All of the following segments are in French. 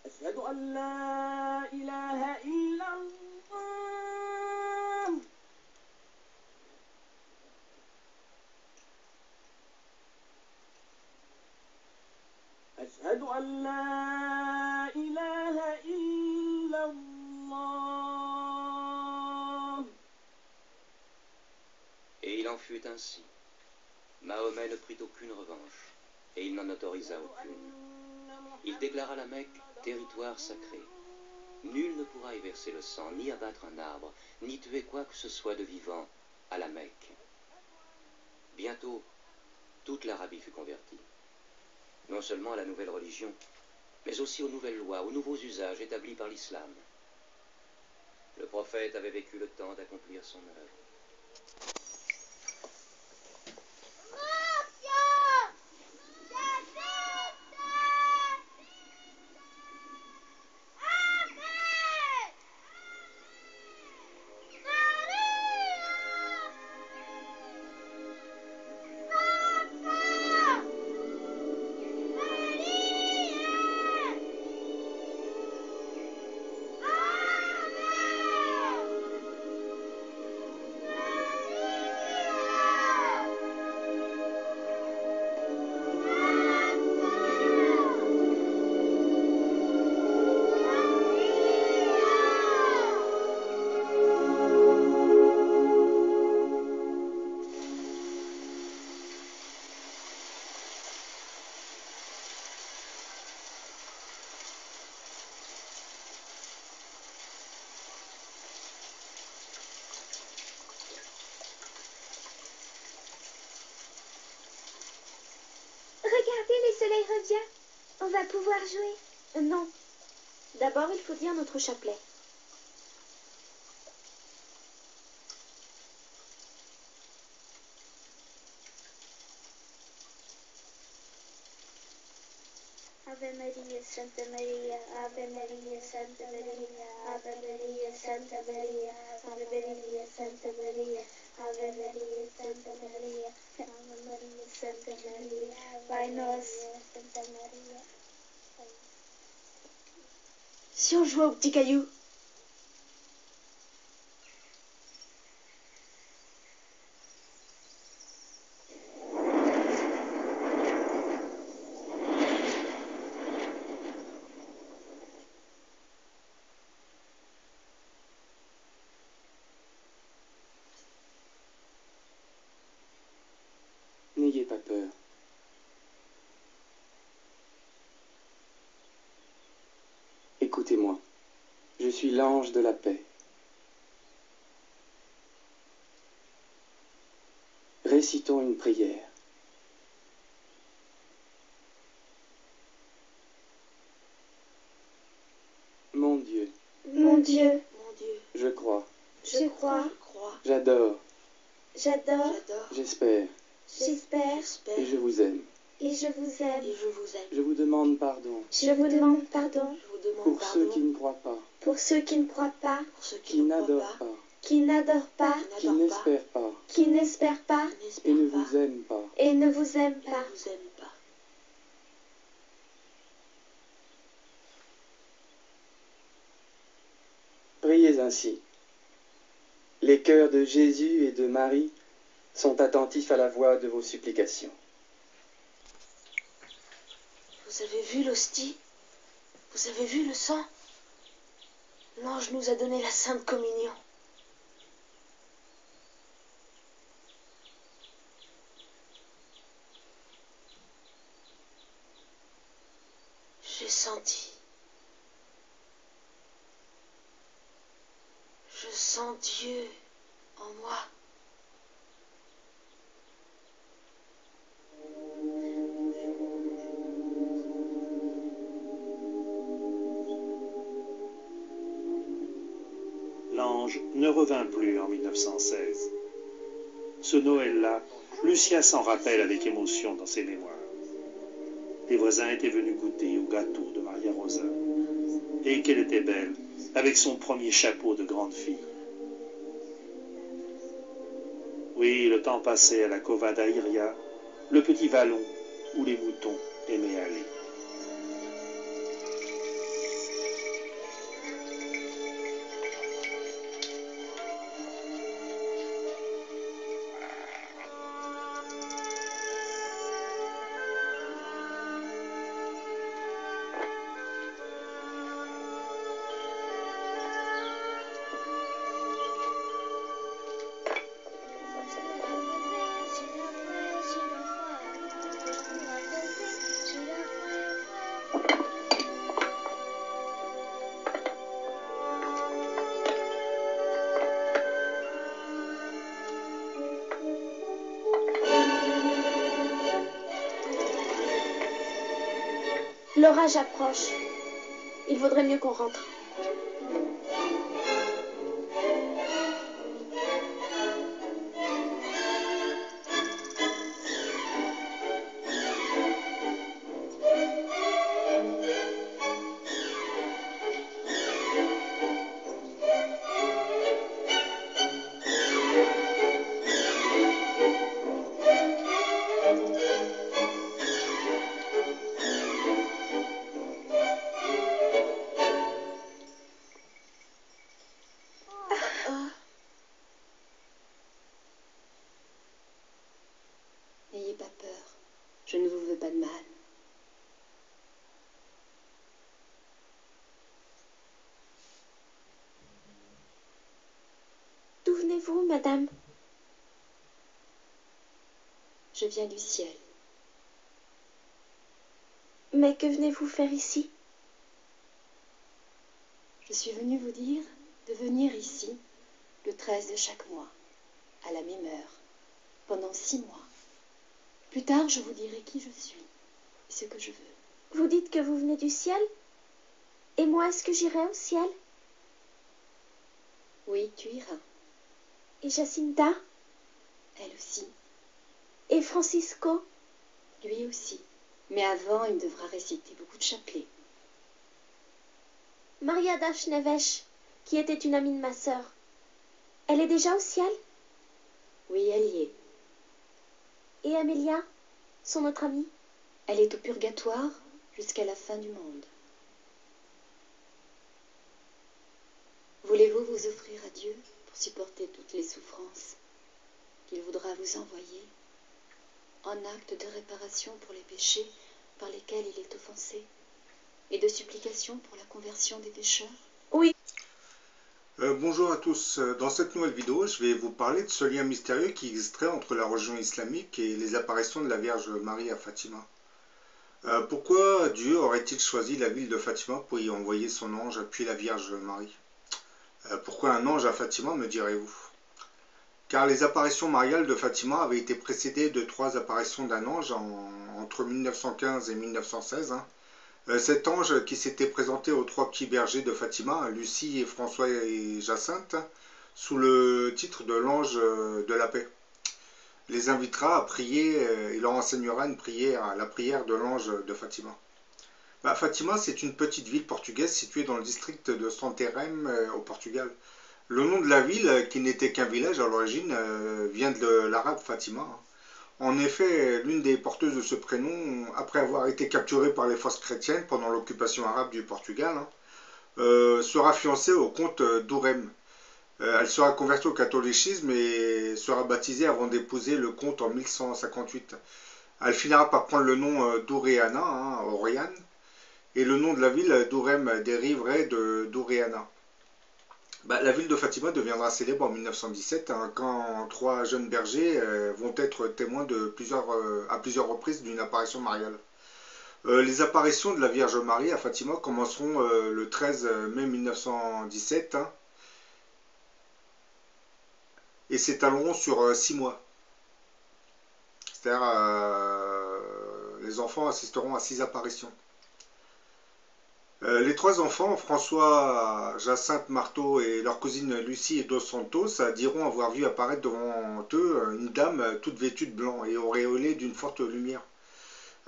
أشهد أن لا إله إلا الله أشهد أن لا إله إلا الله. Et il en fut ainsi. Mahomet ne prit aucune revanche, et il n'en autorisa aucune. Il déclara la Mecque territoire sacré. Nul ne pourra y verser le sang, ni abattre un arbre, ni tuer quoi que ce soit de vivant à la Mecque. Bientôt, toute l'Arabie fut convertie. Non seulement à la nouvelle religion, mais aussi aux nouvelles lois, aux nouveaux usages établis par l'islam. Le prophète avait vécu le temps d'accomplir son œuvre. Regardez, le soleil revient. On va pouvoir jouer. Non. D'abord, il faut dire notre chapelet. Ave Maria, Santa Maria, Ave Maria, Santa Maria, Ave Maria, Santa Maria, Ave Maria, Santa Maria, Ave Maria, Santa Maria, Ave Maria, Santa Maria, Pai Nosso, Santa Maria. Si on jouait au petit caillou? N'ayez pas peur. Écoutez-moi, je suis l'ange de la paix. Récitons une prière. Mon Dieu, Mon Dieu, je crois, je crois, j'adore, j'adore, j'espère, j'espère et je vous aime. et je vous aime. Je vous demande pardon Je vous demande pardon pour ceux qui ne croient pas, pour ceux qui ne croient pas, qui n'adorent pas, qui n'adorent pas, qui n'espèrent pas qui n'espèrent pas et ne vous aiment pas. et ne vous aiment pas. Priez ainsi. Les cœurs de Jésus et de Marie sont attentifs à la voix de vos supplications. Vous avez vu l'hostie? Vous avez vu le sang? L'ange nous a donné la Sainte Communion. J'ai senti. Je sens Dieu en moi. L'ange ne revint plus en 1916. Ce Noël-là, Lucia s'en rappelle avec émotion dans ses mémoires. Les voisins étaient venus goûter au gâteau de Maria Rosa. Et qu'elle était belle, avec son premier chapeau de grande fille. Oui, le temps passait à la Cova d'Airia, le petit vallon où les moutons aimaient aller. L'orage approche. Il vaudrait mieux qu'on rentre. N'ayez pas peur, je ne vous veux pas de mal. D'où venez-vous, madame? Je viens du ciel. Mais que venez-vous faire ici? Je suis venue vous dire de venir ici le 13 de chaque mois, à la même heure, pendant 6 mois. Plus tard, je vous dirai qui je suis et ce que je veux. Vous dites que vous venez du ciel? Et moi, est-ce que j'irai au ciel? Oui, tu iras. Et Jacinta? Elle aussi. Et Francisco? Lui aussi. Mais avant, il devra réciter beaucoup de chapelets. Maria d'Achnevesh, qui était une amie de ma sœur, elle est déjà au ciel? Oui, elle y est. Et Amélia, son autre amie? Elle est au purgatoire jusqu'à la fin du monde. Voulez-vous vous offrir à Dieu pour supporter toutes les souffrances qu'il voudra vous envoyer en acte de réparation pour les péchés par lesquels il est offensé et de supplication pour la conversion des pécheurs? Oui. Bonjour à tous, dans cette nouvelle vidéo je vais vous parler de ce lien mystérieux qui existerait entre la religion islamique et les apparitions de la Vierge Marie à Fatima. Pourquoi Dieu aurait-il choisi la ville de Fatima pour y envoyer son ange puis la Vierge Marie? Pourquoi un ange à Fatima, me direz-vous? Car les apparitions mariales de Fatima avaient été précédées de 3 apparitions d'un ange entre 1915 et 1916. Cet ange qui s'était présenté aux 3 petits bergers de Fatima, Lucie et François et Jacinthe, sous le titre de l'ange de la paix, les invitera à prier et leur enseignera une prière, la prière de l'ange de Fatima. Fatima, c'est une petite ville portugaise située dans le district de Santarém au Portugal. Le nom de la ville, qui n'était qu'un village à l'origine, vient de l'arabe Fatima. En effet, l'une des porteuses de ce prénom, après avoir été capturée par les forces chrétiennes pendant l'occupation arabe du Portugal, sera fiancée au comte d'Ourem. Elle sera convertie au catholicisme et sera baptisée avant d'épouser le comte en 1158. Elle finira par prendre le nom d'Ouréana, Oriane, et le nom de la ville d'Ourem dériverait de d'Ouréana. La ville de Fatima deviendra célèbre en 1917 quand 3 jeunes bergers vont être témoins à plusieurs reprises d'une apparition mariale. Les apparitions de la Vierge Marie à Fatima commenceront le 13 mai 1917 hein, et s'étaleront sur 6 mois. C'est-à-dire les enfants assisteront à 6 apparitions. Les 3 enfants, François, Jacinthe Marteau et leur cousine Lucie et Dos Santos, diront avoir vu apparaître devant eux une dame toute vêtue de blanc et auréolée d'une forte lumière.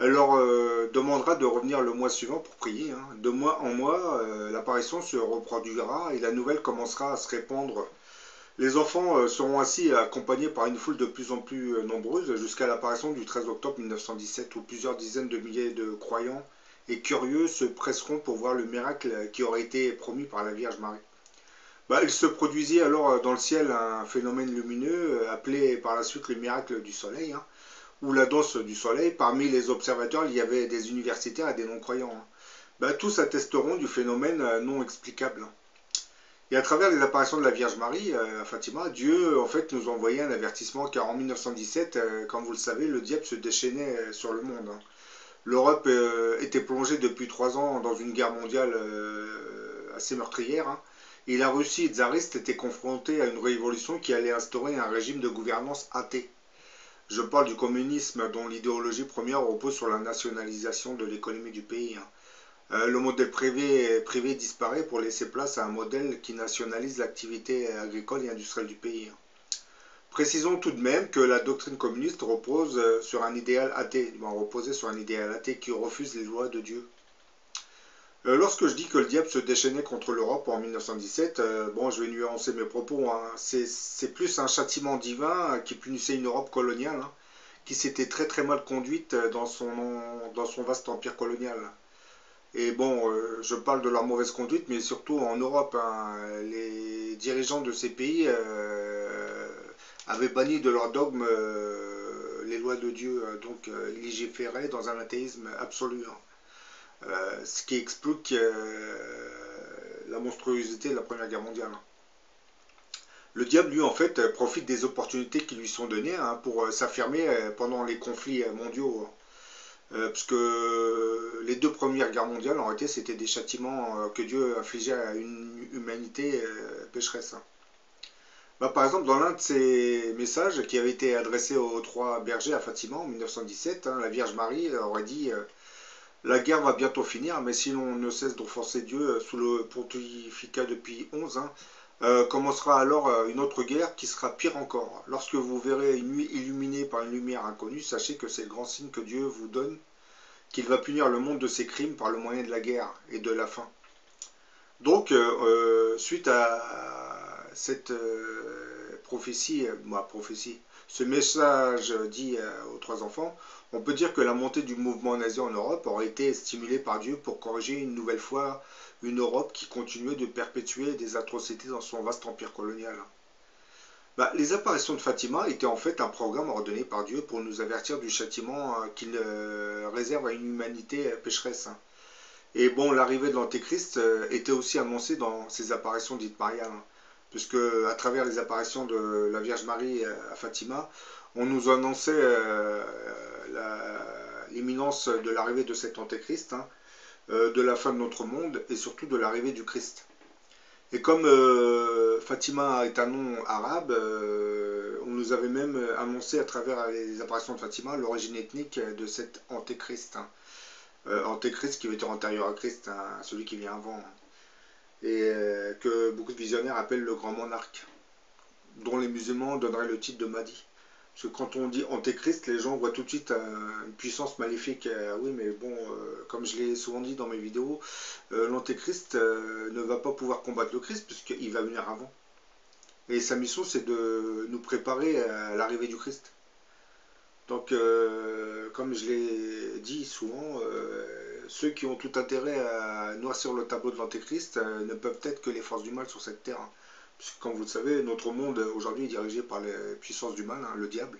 Elle leur demandera de revenir le mois suivant pour prier. Hein. De mois en mois, l'apparition se reproduira et la nouvelle commencera à se répandre. Les enfants seront ainsi accompagnés par une foule de plus en plus nombreuse jusqu'à l'apparition du 13 octobre 1917 où plusieurs dizaines de milliers de croyants et curieux se presseront pour voir le miracle qui aurait été promis par la Vierge Marie. Il se produisit alors dans le ciel un phénomène lumineux appelé par la suite le miracle du soleil, hein, ou la danse du soleil. Parmi les observateurs, il y avait des universitaires et des non-croyants. Hein. Tous attesteront du phénomène non explicable. Et à travers les apparitions de la Vierge Marie à Fatima, Dieu en fait nous envoyait un avertissement car en 1917, comme vous le savez, le diable se déchaînait sur le monde. Hein. L'Europe était plongée depuis 3 ans dans une guerre mondiale assez meurtrière. Hein. Et la Russie tsariste était confrontée à une révolution qui allait instaurer un régime de gouvernance athée. Je parle du communisme dont l'idéologie première repose sur la nationalisation de l'économie du pays. Hein. Le modèle privé disparaît pour laisser place à un modèle qui nationalise l'activité agricole et industrielle du pays. Hein. Précisons tout de même que la doctrine communiste repose sur un idéal athée, qui refuse les lois de Dieu. Lorsque je dis que le diable se déchaînait contre l'Europe en 1917, je vais nuancer mes propos, hein. C'est plus un châtiment divin qui punissait une Europe coloniale, hein, qui s'était très très mal conduite dans son vaste empire colonial. Et je parle de leur mauvaise conduite, mais surtout en Europe, hein, les dirigeants de ces pays avaient banni de leur dogme les lois de Dieu, donc ils légiféraient dans un athéisme absolu. Hein. Ce qui explique la monstruosité de la Première Guerre mondiale. Le diable, lui, en fait, profite des opportunités qui lui sont données hein, pour s'affirmer pendant les conflits mondiaux. Parce que les 2 premières guerres mondiales, en réalité, c'était des châtiments que Dieu infligeait à une humanité pécheresse. Hein. Par exemple, dans l'un de ses messages qui avait été adressé aux 3 bergers à Fatima en 1917, hein, la Vierge Marie aurait dit la guerre va bientôt finir, mais si l'on ne cesse d'offenser Dieu sous le pontificat de Pie XI, hein, commencera alors une autre guerre qui sera pire encore. Lorsque vous verrez une nuit illuminée par une lumière inconnue, sachez que c'est le grand signe que Dieu vous donne, qu'il va punir le monde de ses crimes par le moyen de la guerre et de la faim. Donc, suite à cette prophétie, ce message dit aux 3 enfants, on peut dire que la montée du mouvement nazi en Europe aurait été stimulée par Dieu pour corriger une nouvelle fois une Europe qui continuait de perpétuer des atrocités dans son vaste empire colonial. Les apparitions de Fatima étaient en fait un programme ordonné par Dieu pour nous avertir du châtiment qu'il réserve à une humanité pécheresse. Et l'arrivée de l'Antéchrist était aussi annoncée dans ces apparitions dites mariales, hein, puisque à travers les apparitions de la Vierge Marie à Fatima, on nous annonçait l'imminence de l'arrivée de cet Antéchrist, hein, de la fin de notre monde et surtout de l'arrivée du Christ. Et comme Fatima est un nom arabe, on nous avait même annoncé à travers les apparitions de Fatima l'origine ethnique de cet Antéchrist. Hein. Antéchrist qui veut dire antérieur à Christ, hein, celui qui vient avant. Et que beaucoup de visionnaires appellent le grand monarque, dont les musulmans donneraient le titre de Mahdi. Parce que quand on dit Antéchrist, les gens voient tout de suite une puissance maléfique. Oui, mais comme je l'ai souvent dit dans mes vidéos, l'Antéchrist ne va pas pouvoir combattre le Christ, puisqu'il va venir avant. Et sa mission, c'est de nous préparer à l'arrivée du Christ. Donc, comme je l'ai dit souvent, ceux qui ont tout intérêt à noircir le tableau de l'Antéchrist ne peuvent être que les forces du mal sur cette terre. Hein. Puisque, comme vous le savez, notre monde aujourd'hui est dirigé par les puissances du mal, hein, le diable.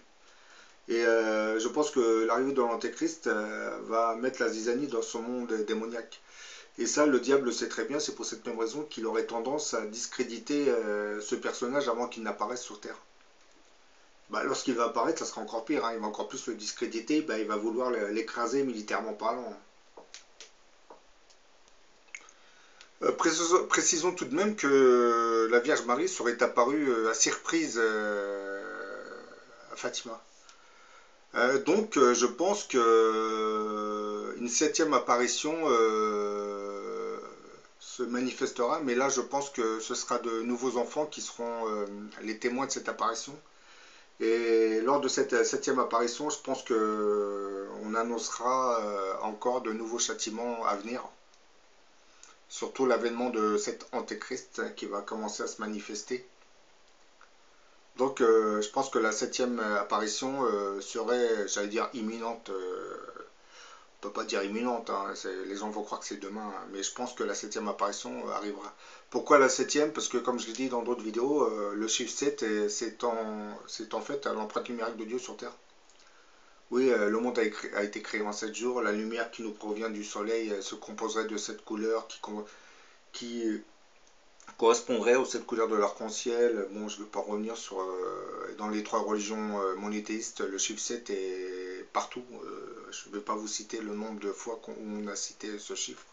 Et je pense que l'arrivée de l'Antéchrist va mettre la zizanie dans son monde démoniaque. Et ça, le diable le sait très bien, c'est pour cette même raison qu'il aurait tendance à discréditer ce personnage avant qu'il n'apparaisse sur Terre. Lorsqu'il va apparaître, ça sera encore pire, hein, il va encore plus le discréditer, il va vouloir l'écraser militairement parlant. Précisons tout de même que la Vierge Marie serait apparue à surprise à Fatima. Donc je pense que une 7e apparition se manifestera, mais là je pense que ce sera de nouveaux enfants qui seront les témoins de cette apparition. Et lors de cette 7e apparition, je pense que on annoncera encore de nouveaux châtiments à venir. Surtout l'avènement de cet antéchrist qui va commencer à se manifester. Donc je pense que la 7e apparition serait, j'allais dire, imminente. On peut pas dire imminente, hein, les gens vont croire que c'est demain, hein, mais je pense que la 7e apparition arrivera. Pourquoi la 7e? Parce que comme je l'ai dit dans d'autres vidéos, le chiffre 7 c'est en fait l'empreinte numérique de Dieu sur Terre. Oui, le monde a été créé en 7 jours. La lumière qui nous provient du soleil se composerait de 7 couleurs qui correspondrait aux 7 couleurs de l'arc-en-ciel. Bon, je ne vais pas revenir sur... dans les 3 religions monothéistes, le chiffre 7 est partout. Je ne vais pas vous citer le nombre de fois qu'on a cité ce chiffre.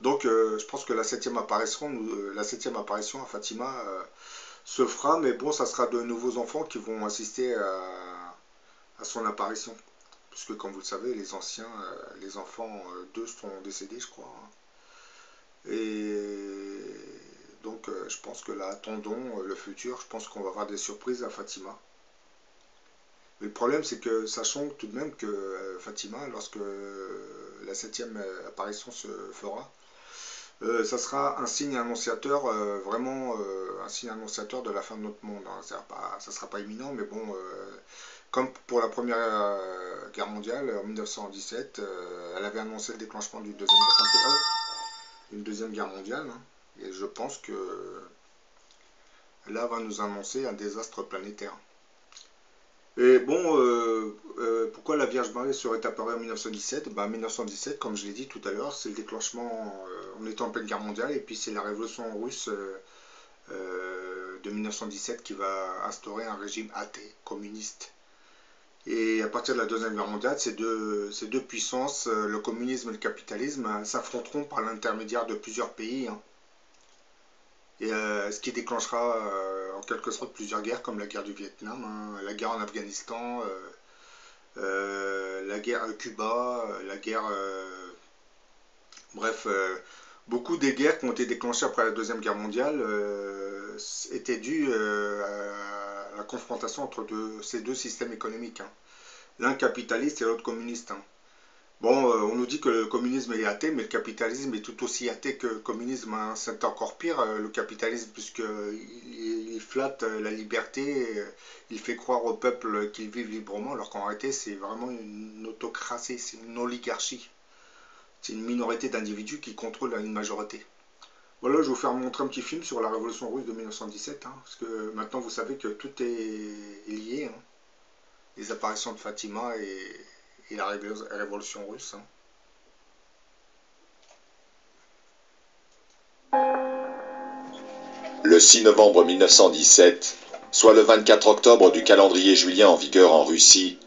Donc, je pense que la 7e apparition à Fatima se fera, mais bon, ça sera de nouveaux enfants qui vont assister à son apparition. Puisque, comme vous le savez, les anciens, les enfants d'eux sont décédés, je crois. Hein. Et donc, je pense que là, attendons le futur. Je pense qu'on va avoir des surprises à Fatima. Mais le problème, c'est que, sachons tout de même que Fatima, lorsque la 7e apparition se fera, ça sera un signe annonciateur, vraiment un signe annonciateur de la fin de notre monde. Hein. Ça ne sera pas imminent, mais bon, comme pour la Première Guerre mondiale, en 1917, elle avait annoncé le déclenchement d'une deuxième guerre mondiale. Hein. Et je pense que là va nous annoncer un désastre planétaire. Et bon, pourquoi la Vierge Marie serait apparue en 1917? Ben, 1917, comme je l'ai dit tout à l'heure, c'est le déclenchement, on était en pleine guerre mondiale, et puis c'est la révolution russe de 1917 qui va instaurer un régime athée, communiste. Et à partir de la Deuxième Guerre mondiale, ces deux puissances, le communisme et le capitalisme, s'affronteront par l'intermédiaire de plusieurs pays. Hein. Et ce qui déclenchera en quelque sorte plusieurs guerres, comme la guerre du Vietnam, hein, la guerre en Afghanistan, la guerre à Cuba, la guerre... bref, beaucoup des guerres qui ont été déclenchées après la Deuxième Guerre mondiale étaient dues à la confrontation entre ces deux systèmes économiques. Hein. L'un capitaliste et l'autre communiste. Hein. Bon, on nous dit que le communisme est athée, mais le capitalisme est tout aussi athée que le communisme. Hein. C'est encore pire, le capitalisme, puisqu'il flatte la liberté, il fait croire au peuple qu'ils vivent librement, alors qu'en réalité, c'est vraiment une autocratie, c'est une oligarchie. C'est une minorité d'individus qui contrôlent une majorité. Voilà, je vais vous faire montrer un petit film sur la révolution russe de 1917, hein, parce que maintenant vous savez que tout est lié. Hein. Les apparitions de Fatima et la révolution russe. Le 6 novembre 1917, soit le 24 octobre du calendrier julien en vigueur en Russie,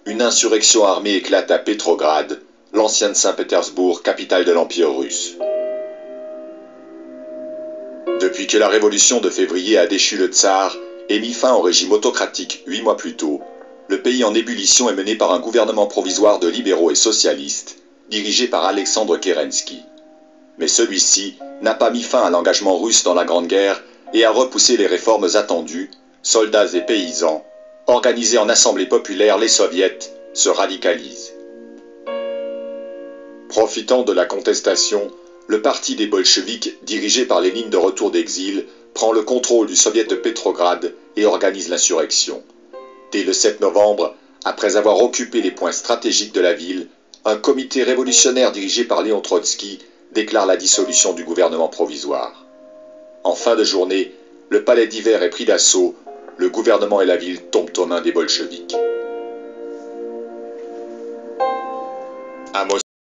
une insurrection armée éclate à Pétrograd, l'ancienne Saint-Pétersbourg, capitale de l'Empire russe. Depuis que la révolution de février a déchu le tsar et mis fin au régime autocratique 8 mois plus tôt, le pays en ébullition est mené par un gouvernement provisoire de libéraux et socialistes, dirigé par Alexandre Kerensky. Mais celui-ci n'a pas mis fin à l'engagement russe dans la Grande Guerre et a repoussé les réformes attendues. Soldats et paysans, organisés en assemblée populaire, les soviets, se radicalisent. Profitant de la contestation, le parti des bolcheviks, dirigé par Lénine de retour d'exil, prend le contrôle du soviet de Pétrograd et organise l'insurrection. Dès le 7 novembre, après avoir occupé les points stratégiques de la ville, un comité révolutionnaire dirigé par Léon Trotsky déclare la dissolution du gouvernement provisoire. En fin de journée, le palais d'hiver est pris d'assaut, le gouvernement et la ville tombent aux mains des bolcheviks. À Moscou,